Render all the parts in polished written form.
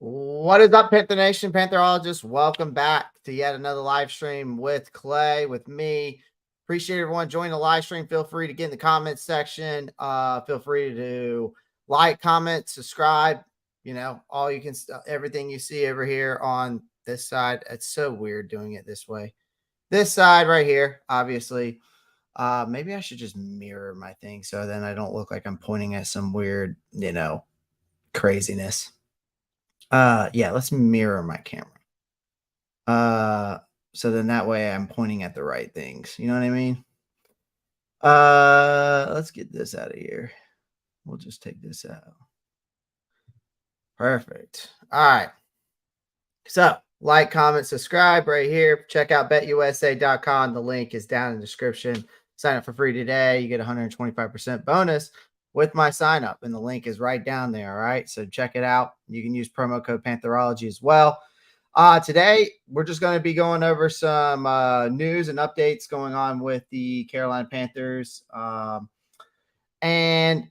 What is up, Panther Nation, Pantherologists? Welcome back to yet another live stream with Clay, with me. Appreciate everyone joining the live stream. Feel free to get in the comments section. Feel free to like, comment, subscribe. You know, all you can, everything you see over here on this side. It's so weird doing it this way. This side right here, obviously. Maybe I should just mirror my thing so then I don't look like I'm pointing at some weird, craziness. Yeah, let's mirror my camera. So then that way I'm pointing at the right things. You know what I mean? Let's get this out of here. We'll just take this out. Perfect. All right. So like, comment, subscribe right here. Check out betusa.com. The link is down in the description. Sign up for free today. You get 125% bonus with my sign up, and the link is right down there. All right. So check it out. You can use promo code Pantherology as well. Today, we're just going to be going over some news and updates going on with the Carolina Panthers. And,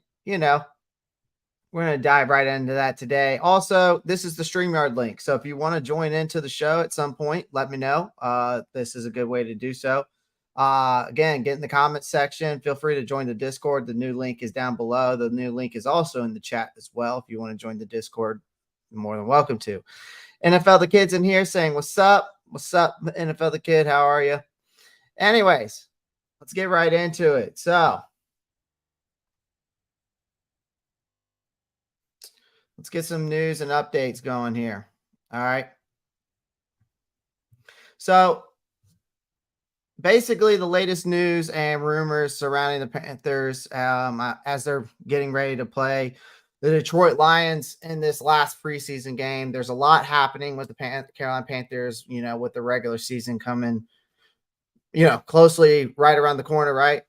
we're going to dive right into that today. Also, this is the StreamYard link. So if you want to join into the show at some point, let me know. This is a good way to do so. Again, get in the comments section. Feel free to join the Discord. The new link is down below. The new link is also in the chat as well. If you want to join the Discord, you're more than welcome to. NFL the Kid's in here saying, what's up? What's up, NFL the Kid? How are you? Anyways, let's get right into it. So let's get some news and updates going here. All right. So basically the latest news and rumors surrounding the Panthers as they're getting ready to play the Detroit Lions in this last preseason game. There's a lot happening with the Carolina Panthers, with the regular season coming, closely right around the corner, right?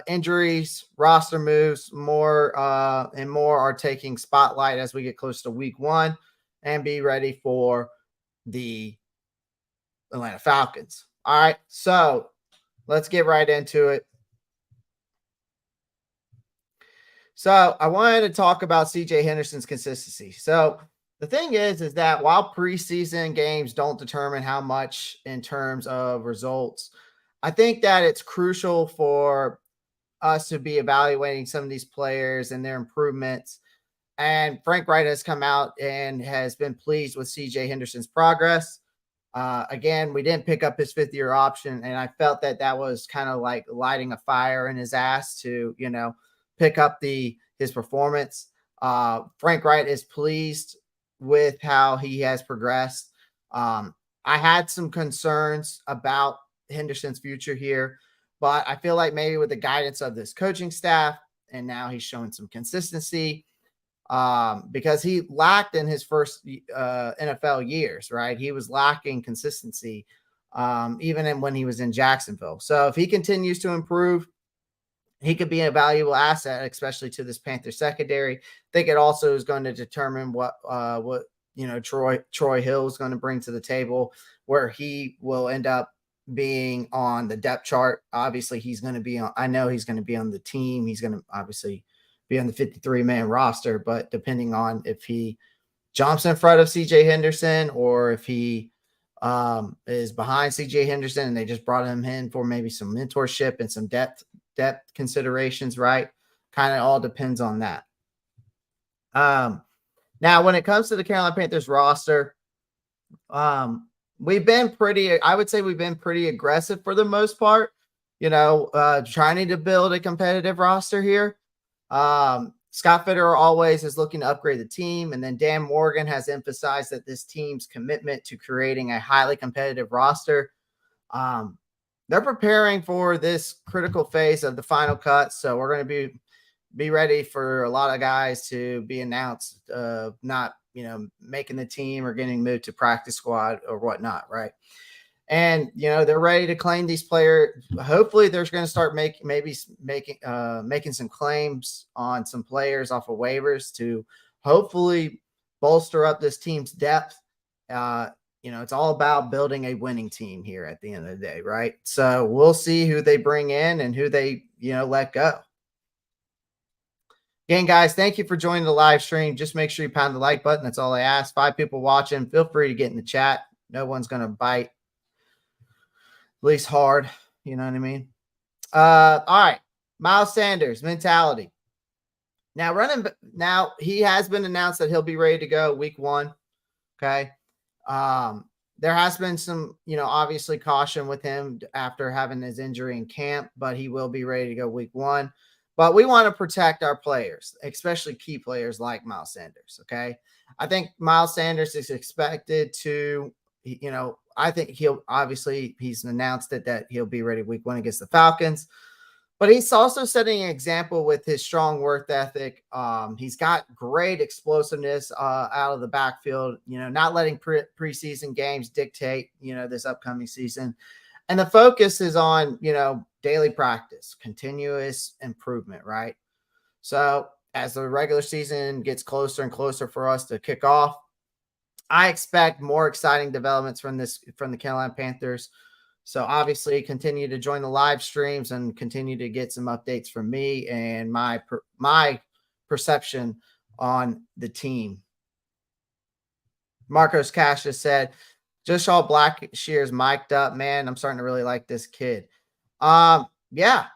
Injuries, roster moves, more and more are taking spotlight as we get close to week 1 and be ready for the Atlanta Falcons. All right, so let's get right into it. So I wanted to talk about CJ Henderson's consistency. So the thing is that while preseason games don't determine how much in terms of results, I think that it's crucial for us to be evaluating some of these players and their improvements. And Frank Wright has come out and has been pleased with CJ Henderson's progress. Again, we didn't pick up his 5th-year option, and I felt that was kind of like lighting a fire in his ass to, pick up his performance. Frank Wright is pleased with how he has progressed. I had some concerns about Henderson's future here, but I feel like maybe with the guidance of this coaching staff, and now he's showing some consistency, because he lacked in his first NFL years, right? He was lacking consistency, even when he was in Jacksonville. So if he continues to improve, he could be a valuable asset, especially to this Panther secondary. I think it also is going to determine what Troy Hill is going to bring to the table, where he will end up being on the depth chart. Obviously, he's going to be on. I know he's going to be on the team. He's going to obviously be on the 53-man roster, but depending on if he jumps in front of CJ Henderson or if he is behind CJ Henderson and they just brought him in for maybe some mentorship and some depth considerations, right? Kind of all depends on that. Now, when it comes to the Carolina Panthers roster, we've been pretty aggressive for the most part, trying to build a competitive roster here. Scott Fitterer always is looking to upgrade the team. And then Dan Morgan has emphasized that this team's commitment to creating a highly competitive roster. They're preparing for this critical phase of the final cut. So we're going to be ready for a lot of guys to be announced, not, making the team or getting moved to practice squad or whatnot. Right. And, they're ready to claim these players. Hopefully they're going to start making some claims on some players off of waivers to hopefully bolster up this team's depth. It's all about building a winning team here at the end of the day, right? So we'll see who they bring in and who they, let go. Again, guys, thank you for joining the live stream. Just make sure you pound the like button. That's all I ask. 5 people watching. Feel free to get in the chat. No one's going to bite, at least hard. You know what I mean? All right. Miles Sanders mentality. Now he has been announced that he'll be ready to go week 1. Okay. There has been some, obviously caution with him after having his injury in camp, but he will be ready to go week 1. But we want to protect our players, especially key players like Miles Sanders. Okay. I think Miles Sanders is expected to, I think he's announced it that he'll be ready week 1 against the Falcons. But he's also setting an example with his strong work ethic. He's got great explosiveness out of the backfield, not letting preseason games dictate, this upcoming season. And the focus is on, daily practice, continuous improvement, right? So as the regular season gets closer and closer for us to kick off, I expect more exciting developments from the Carolina Panthers. So obviously continue to join the live streams and continue to get some updates from me and my perception on the team. Marcos Cash just said, just saw Blackshear's mic'd up, man. I'm starting to really like this kid. Yeah,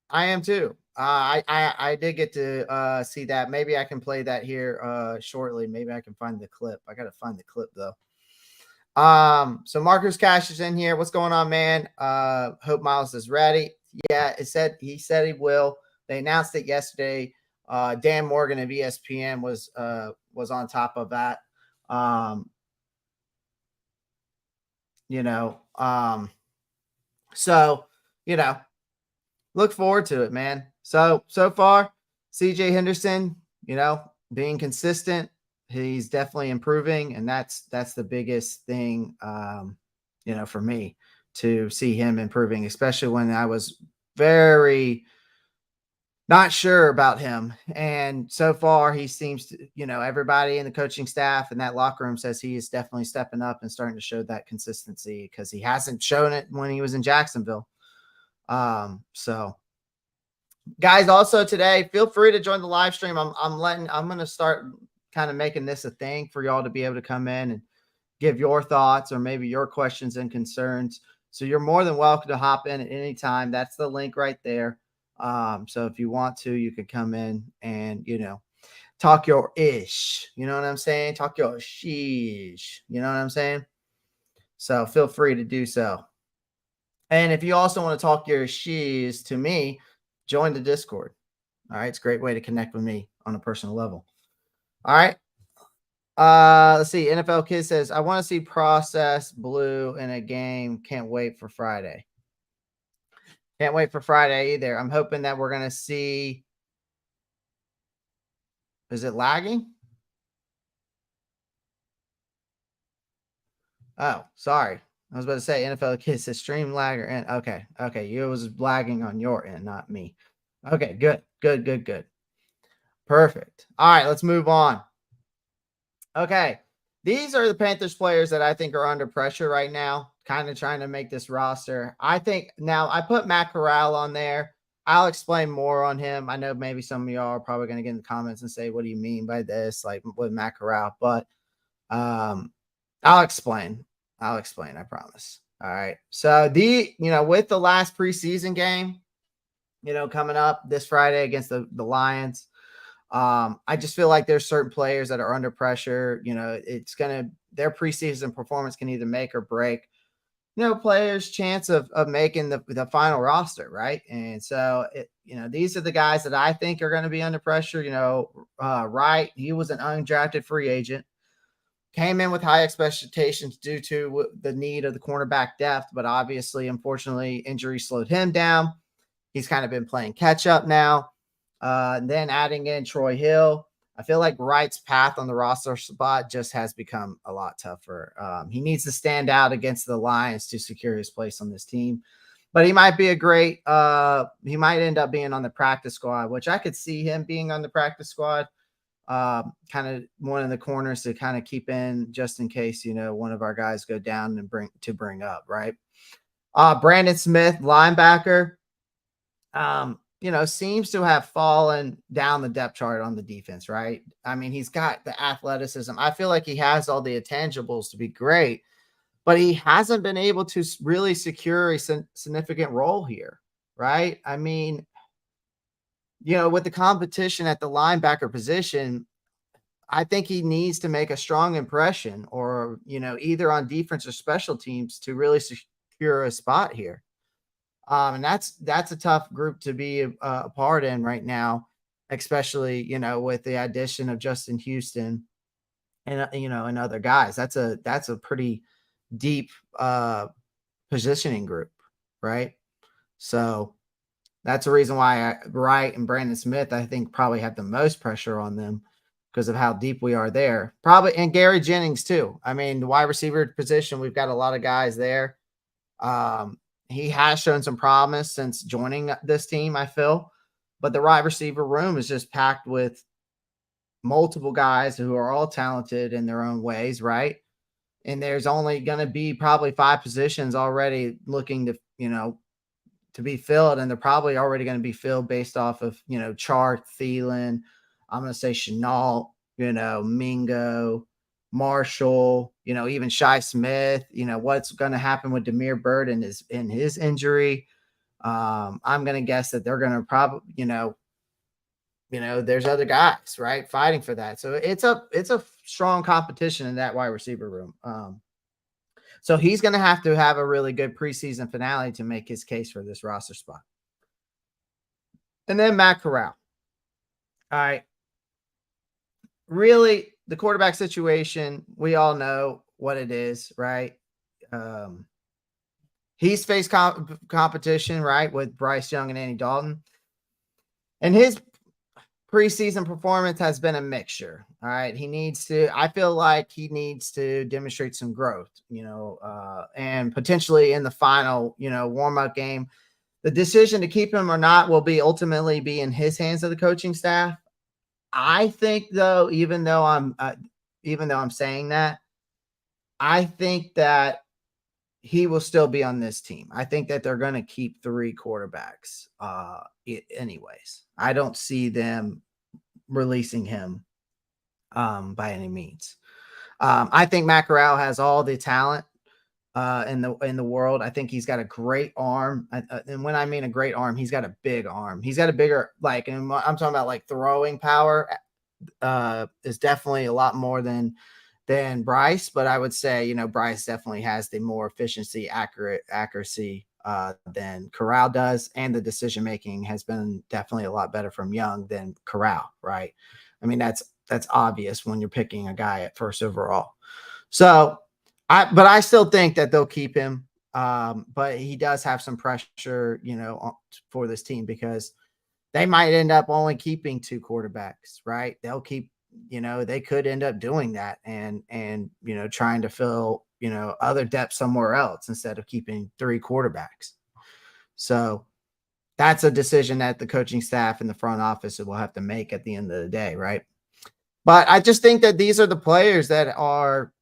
I am too. I did get to see that. Maybe I can play that here shortly. Maybe I can find the clip. I got to find the clip though. So Marcus Cash is in here. What's going on, man? Hope Miles is ready. Yeah, he said he will. They announced it yesterday. Dan Morgan of ESPN was on top of that. So, look forward to it, man. So far, CJ Henderson, being consistent, he's definitely improving, and that's the biggest thing, for me to see him improving, especially when I was very not sure about him. And so far, he seems to, everybody in the coaching staff and that locker room says he is definitely stepping up and starting to show that consistency because he hasn't shown it when he was in Jacksonville. So guys, also today, feel free to join the live stream. I'm going to start kind of making this a thing for y'all to be able to come in and give your thoughts or maybe your questions and concerns. So you're more than welcome to hop in at any time. That's the link right there. So if you want to, you can come in and, talk your ish. You know what I'm saying? Talk your sheesh. You know what I'm saying? So feel free to do so. And if you also want to talk your sheesh to me, join the Discord. All right. It's a great way to connect with me on a personal level. All right. Let's see. NFL Kid says, I want to see Process Blue in a game. Can't wait for Friday. Can't wait for Friday either. I'm hoping that we're going to see. Is it lagging? Oh, sorry. I was about to say NFL Kid says stream lagger. And okay. It was lagging on your end, not me. Okay, good. Perfect. All right, let's move on. Okay. These are the Panthers players that I think are under pressure right now, kind of trying to make this roster. I think now I put Matt Corral on there. I'll explain more on him. I know maybe some of y'all are probably going to get in the comments and say, what do you mean by this? Like with Matt Corral, but I'll explain. I promise. All right. So with the last preseason game, coming up this Friday against the Lions, I just feel like there's certain players that are under pressure. Their preseason performance can either make or break, players' chance of making the final roster, right? And so, these are the guys that I think are going to be under pressure. Wright, he was an undrafted free agent, came in with high expectations due to the need of the cornerback depth, but obviously, unfortunately, injury slowed him down. He's kind of been playing catch up now. Then adding in Troy Hill, I feel like Wright's path on the roster spot just has become a lot tougher. He needs to stand out against the Lions to secure his place on this team. But he might be he might end up being on the practice squad, which I could see him being on the practice squad. Kind of one of the corners to kind of keep in just in case, one of our guys go down and bring up, right? Brandon Smith, linebacker. seems to have fallen down the depth chart on the defense, right? I mean, he's got the athleticism. I feel like he has all the intangibles to be great, but he hasn't been able to really secure a significant role here, right? I mean, with the competition at the linebacker position, I think he needs to make a strong impression or, either on defense or special teams to really secure a spot here. And that's a tough group to be a part in right now, especially, with the addition of Justin Houston and, and other guys. That's a pretty deep positioning group, right? So that's the reason why Wright and Brandon Smith, I think, probably have the most pressure on them because of how deep we are there. Probably, and Gary Jennings too. I mean, the wide receiver position, we've got a lot of guys there. He has shown some promise since joining this team, I feel, but the wide receiver room is just packed with multiple guys who are all talented in their own ways, right? And there's only going to be probably 5 positions already looking to be filled, and they're probably already going to be filled based off of, Chark, Thielen. I'm going to say Chenault, Mingo, Marshall, even Shi Smith, what's going to happen with Demir Bird and his injury. I'm going to guess that they're going to probably, there's other guys, right, fighting for that. So it's a strong competition in that wide receiver room. So he's going to have a really good preseason finale to make his case for this roster spot. And then Matt Corral. All right. Really, the quarterback situation, we all know what it is, right? He's faced competition, right, with Bryce Young and Andy Dalton. And his preseason performance has been a mixture. All right. I feel like he needs to demonstrate some growth, and potentially in the final, warm-up game. The decision to keep him or not will ultimately be in his hands of the coaching staff. I think, though, even though I'm saying that, I think that he will still be on this team. I think that they're going to keep 3 quarterbacks anyways. I don't see them releasing him by any means. I think Matt Corral has all the talent in the world. I think he's got a great arm. And when I mean a great arm, he's got a big arm. He's got a bigger, and I'm talking about like throwing power is definitely a lot more than Bryce, but I would say, Bryce definitely has the more accuracy than Corral does, and the decision making has been definitely a lot better from Young than Corral, right? I mean, that's obvious when you're picking a guy at first overall. So, but I still think that they'll keep him. But he does have some pressure, for this team because they might end up only keeping 2 quarterbacks, right? They'll keep, they could end up doing that and trying to fill, other depth somewhere else instead of keeping 3 quarterbacks. So that's a decision that the coaching staff and the front office will have to make at the end of the day, right? But I just think that these are the players that are,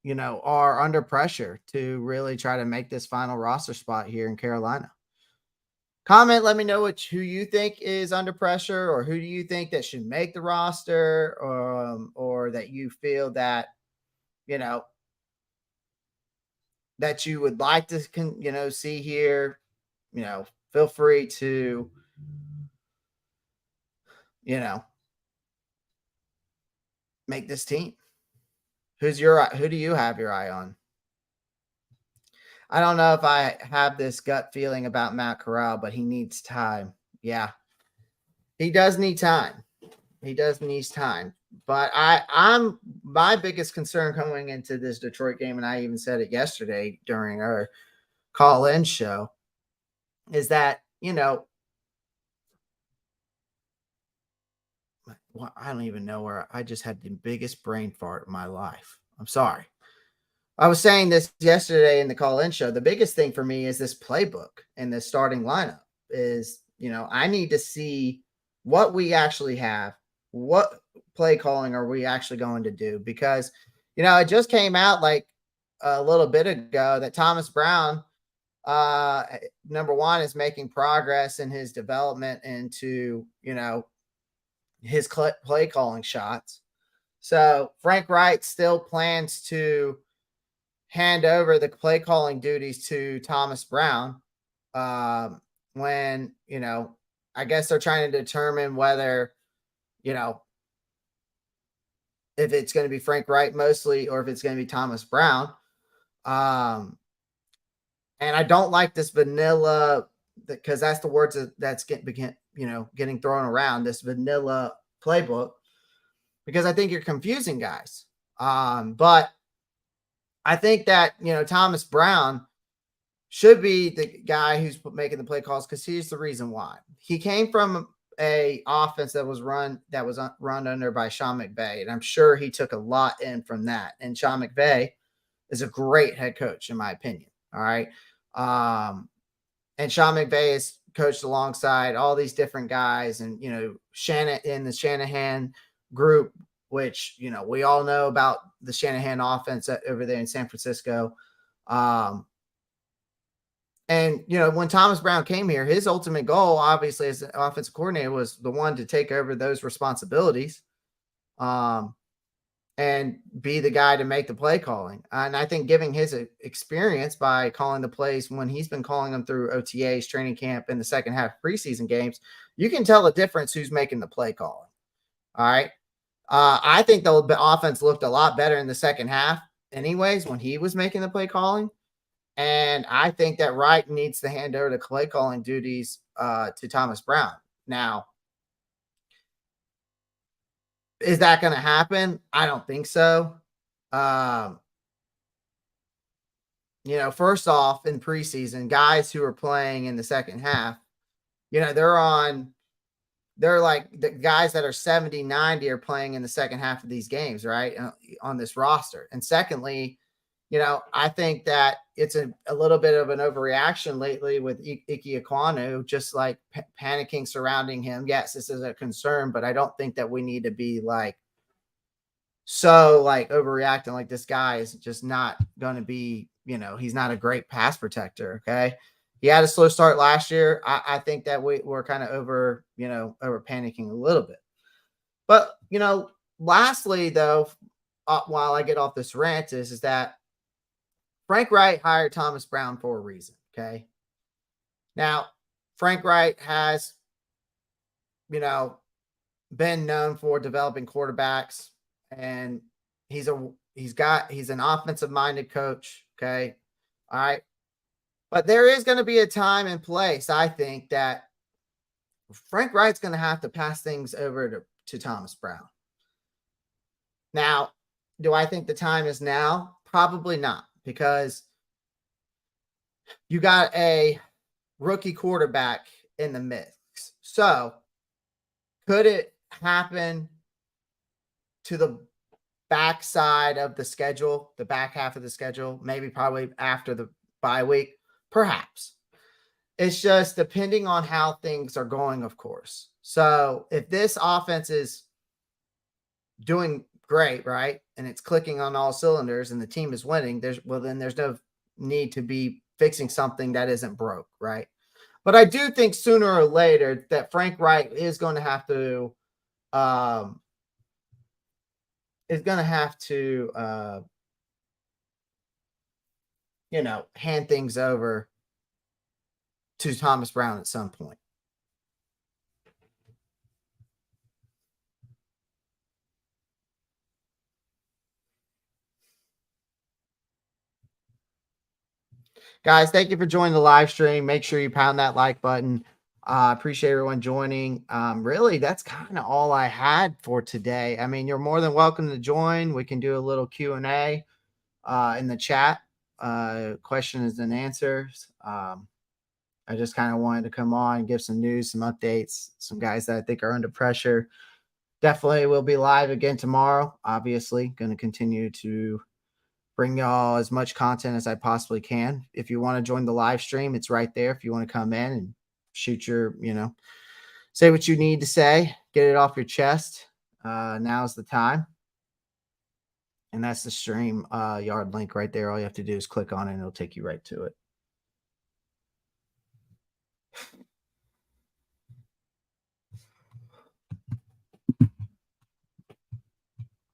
are under pressure to really try to make this final roster spot here in Carolina. Comment, let me know who you think is under pressure, or who do you think that should make the roster, or that you feel that, that you would like to, see here. Feel free to, make this team. Who do you have your eye on? I don't know if I have this gut feeling about Matt Corral, but he needs time. Yeah, he does need time. He does need time. But I'm my biggest concern coming into this Detroit game, and I even said it yesterday during our call-in show, is that, I don't even know where I just had the biggest brain fart of my life. I'm sorry. I was saying this yesterday in the call-in show. The biggest thing for me is this playbook and the starting lineup is, I need to see what we actually have. What play calling are we actually going to do? Because, it just came out like a little bit ago that Thomas Brown Number one is making progress in his development into, his play calling shots. So Frank Wright still plans to hand over the play calling duties to Thomas Brown. When, I guess they're trying to determine whether, you know, if it's going to be Frank Wright mostly or if it's going to be Thomas Brown. Um, and I don't like this vanilla, because that's the words that's getting thrown around, this vanilla playbook, because I think you're confusing guys. But I think that, Thomas Brown should be the guy who's making the play calls, because here's the reason why. He came from a offense that was run under by Sean McVay, and I'm sure he took a lot in from that. And Sean McVay is a great head coach, in my opinion. All right. And Sean McVay is coached alongside all these different guys, and Shannon in the Shanahan group, which we all know about the Shanahan offense over there in San Francisco. And when Thomas Brown came here, his ultimate goal, obviously, as an offensive coordinator, was the one to take over those responsibilities, and be the guy to make the play calling. And I think giving his experience by calling the plays when he's been calling them through OTAs, training camp, in the second half preseason games, you can tell the difference who's making the play calling. All right. I think the offense looked a lot better in the second half anyways when he was making the play calling. And I think that Wright needs to hand over the play calling duties to Thomas Brown. Now, is that going to happen? I don't think so. First off, in preseason, guys who are playing in the second half, they're like the guys that are 70, 90 are playing in the second half of these games, right? On this roster. And secondly, I think that it's a little bit of an overreaction lately with Ike Ekwonu, just like panicking surrounding him. Yes, this is a concern, but I don't think that we need to be overreacting. Like, this guy is just not going to be, he's not a great pass protector. Okay. He had a slow start last year. I think that we're kind of over panicking a little bit. But, lastly, though, while I get off this rant, is that Frank Wright hired Thomas Brown for a reason. Okay. Now, Frank Wright has, been known for developing quarterbacks, and he's an offensive minded coach. Okay. All right. But there is going to be a time and place, I think, that Frank Wright's going to have to pass things over to Thomas Brown. Now, do I think the time is now? Probably not, because you got a rookie quarterback in the mix. So could it happen to the backside of the schedule, the back half of the schedule, maybe probably after the bye week? Perhaps. It's just depending on how things are going, of course. So if this offense is doing great, right, and it's clicking on all cylinders and the team is winning, then there's no need to be fixing something that isn't broke, right? But I do think sooner or later that Frank Wright is going to have to hand things over to Thomas Brown at some point. Guys, thank you for joining the live stream. Make sure you pound that like button. Appreciate everyone joining. Really, that's kind of all I had for today. I mean, you're more than welcome to join. We can do a little Q&A in the chat, questions and answers. I just kind of wanted to come on, give some news, some updates, some guys that I think are under pressure. Definitely will be live again tomorrow. Obviously, going to continue to bring y'all as much content as I possibly can. If you want to join the live stream, it's right there. If you want to come in and shoot your, say what you need to say, get it off your chest. Now's the time. And that's the stream yard link right there. All you have to do is click on it and it'll take you right to it.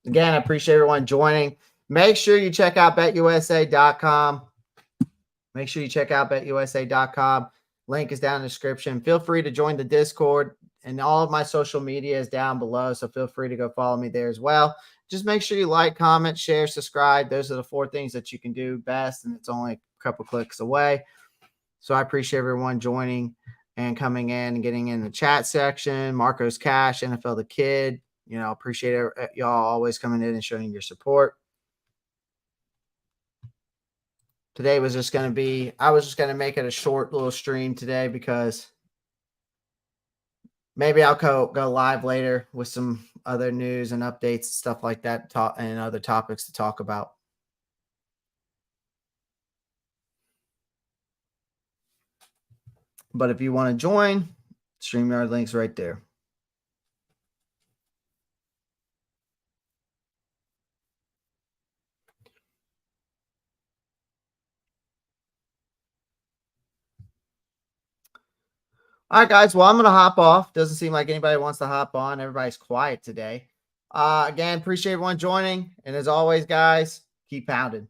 Again, I appreciate everyone joining. Make sure you check out betusa.com. Make sure you check out betusa.com. Link is down in the description. Feel free to join the Discord, and all of my social media is down below. So feel free to go follow me there as well. Just make sure you like, comment, share, subscribe. Those are the 4 things that you can do best, and it's only a couple clicks away. So I appreciate everyone joining and coming in and getting in the chat section. Marco's Cash, NFL the Kid. Appreciate y'all always coming in and showing your support. Today was just going to be, I was just going to make it a short little stream today because maybe I'll go live later with some other news and updates, stuff like that, and other topics to talk about. But if you want to join, StreamYard link's right there. All right, guys. Well, I'm going to hop off. Doesn't seem like anybody wants to hop on. Everybody's quiet today. Again, appreciate everyone joining. And as always, guys, keep pounding.